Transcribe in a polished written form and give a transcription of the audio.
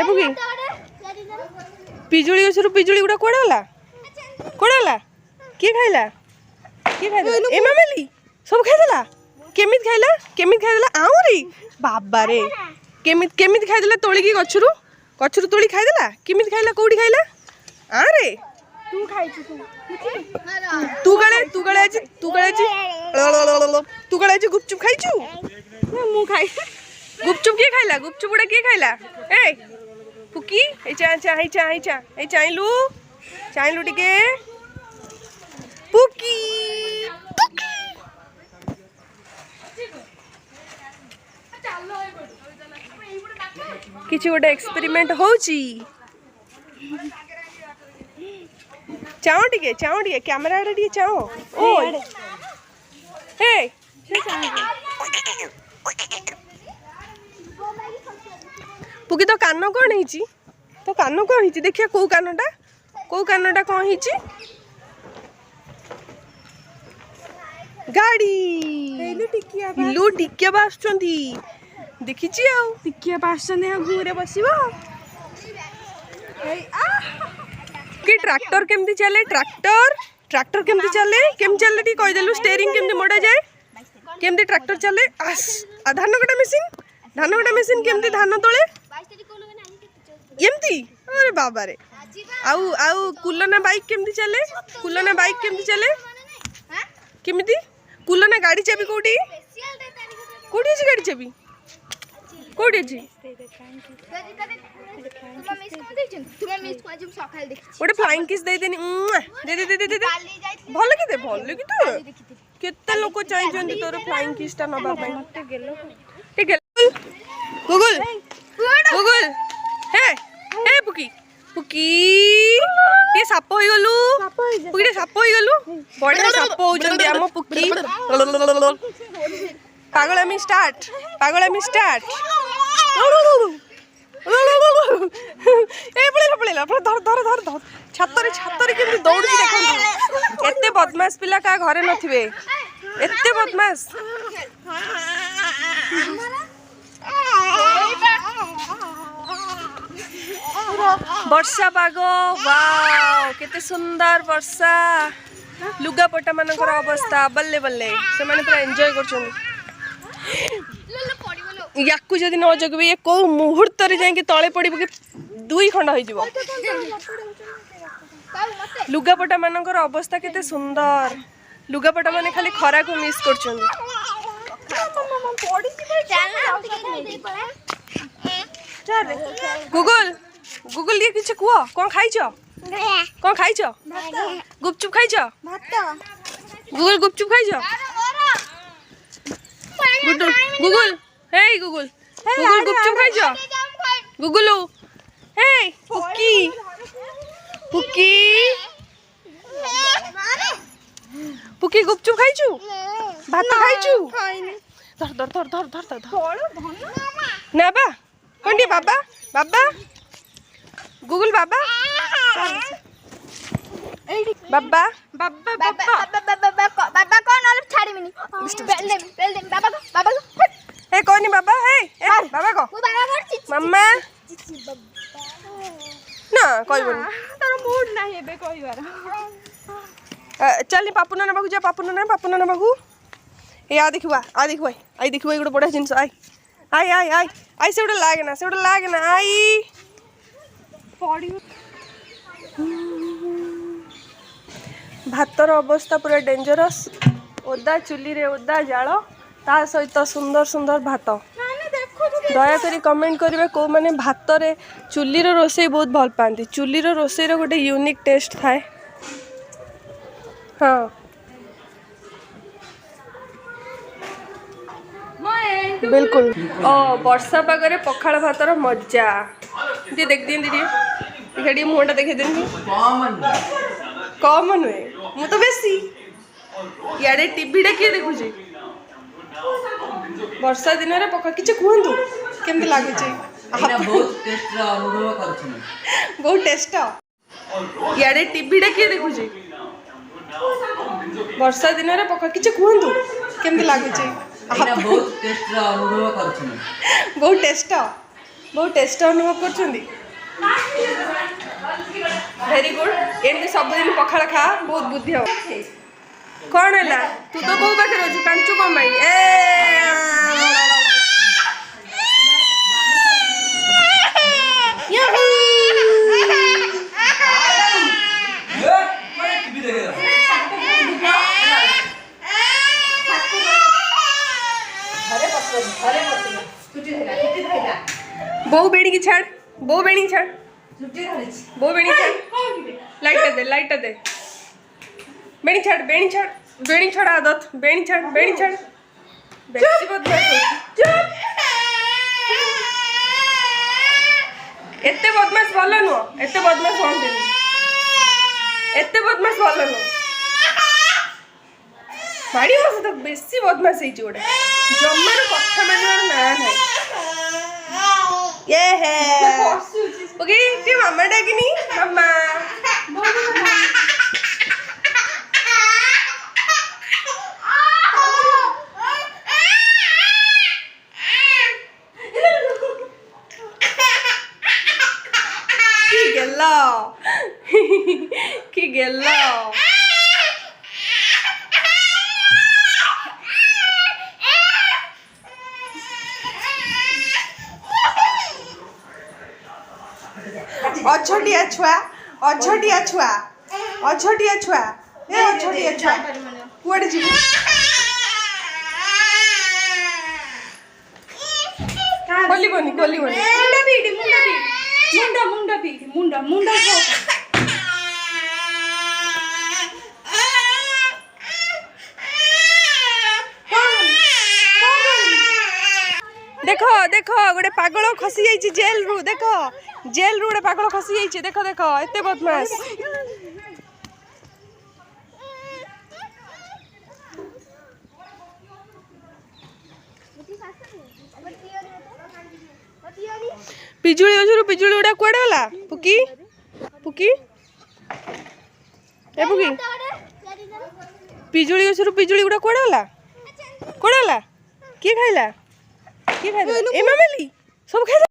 एबुकी पिजुली गछरु पिजुली गुडा कोडाला के खाइला ए मामेली सब खाइदेला केमित खाइला आउरी बाबा रे केमित खाइदेला तोळी गछरु तोळी खाइदेला केमित खाइला कोडी खाइला आरे तू खाइछु तू गळे गुपचुप खाइछु मु खाइ गुपचुप के खाइला गुपचुप गुडा के खाइला ए पुकी ए चाइलू टिके पुकी किछि गोटे एक्सपेरिमेंट होउची चाओ टिके कैमरा रे टिके चाओ ओ हे पुकी तो कान कौन है देखिए कौ कानटा कौन है गाड़ी लू टिकिया बासुचंदी देखी आउ टिकिया बासुचंदी घूरे बसिबो कि ट्रैक्टर केमती चले केम चले टी कहि देलु स्टीयरिंग केमती मोड़ा जाए केमती ट्रैक्टर चले धान कटा मशीन केमती धान तोले एमती अरे बाबा रे आउ कुलना बाइक केमती चले केमती कुलना गाड़ी चाबी कोठी अछि गाड़ी चाबी कोठी अछि गोटे फ्लाइंग किस दे देनी दे भल कि तो केते लोक चाहिए तोर फ्लाइंग किस टा नबा पई गूगल हे पुकी ये साप होई गलु बड़े साप होउचंदी हम पुकी पागलामी स्टार्ट ए पळेला धर छातरे केमती दौड़ी देखंतु एते बदमाश पिला का घरे नथिबे एते बदमाश वर्षा पाग वाओ केते सुंदर वर्षा लुगापटा मानकर अवस्था बल्ले से माने पूरा एंजॉय करछन याकू जदि न जगबे ये को मुहूर्त रे जाके तळे पड़िबो कि दुई खंड होई जिवो लुगापटा मानकर अवस्था केते सुंदर लुगापटा माने खाली खरा को मिस करछन गूगल ये किछ कुआ कोन खाइछो गुपचुप खाइछो गूगल गुपचुप खाइछो गूगल गुपचुप खाइछो गूगलू हे पुकी गुपचुप खाइछु भात खाइछु धर ना बा कोंडी बाबा गूगल बाबा कौन अलग छाड़ी मिनी बेल दे बाबा ए कोनी बाबा बाबा को मम्मा ना कहबो तोर मूड नाही एबे कहबार चल पापू ना बाबू जा पापू ना बाबू ए आ देखुआ आई गोटे बड़ा जिनस आई से लागे ना आई भातर अवस्था पूरा डेंजरस ओदा चुली रे ओदा जाल ता सहित सुंदर भात दया करी कमेंट करेंगे कौ मैंने भात रे चुली रो रोसई बहुत भल पाती चुली रो रोसई रो गोटे यूनिक टेस्ट थाए हाँ बिल्कुल वर्षा पागरे पखाड़ भातर मजा दी देख दी दीदी मुहटा देखे देनी कम नुहे मु तो बेसी इे टीवी किए देखुचे वर्षा दिन में पखा किसी कहतु केमती लगुच बहुत टेस्ट इे टीवी किए देखुचे वर्षा दिन में पखा किसी कहतु केमती लगुच बहुत टेस्ट बहुत टेस्ट अनुभव कर वेरी गुड एमती सबुदिन पखाड़ खा बहुत बुद्धि हम कौन है तू तो कौ पाखे अच्छु कांचु कम बहु बेणी की छाड़ बहु बेणी छाड़ बहु बेणी छाड़ लाइट दे बेणी छाड़ आदत बेणी छाड़ बेसी बदमाश एते बदमाश भल नुह एते बदमाश हंते एते बदमाश भल नुह माड़ी बस तो बेसी बदमाश गोटे जमार कथा मानवार ना ना ये है ओके टी मामा डाकिनी मामा की गेला अछटिया छुआ ए अछटिया छुआ कुआडे जीव बोली मुंडा देखो देखो गोटे पागल खसी जाइए जेल रु देखो जेल रु गोटे पागल खसी जाइए देखो देखो एते बदमाश पिजुली गछरु पिजुली गुड़ा कुआडे गला पुकी पुकी ए पुकी पिजुली गछरु पिजुली गुड़ा कुआडे गला किए खाइला ए मामेली सब खाइला।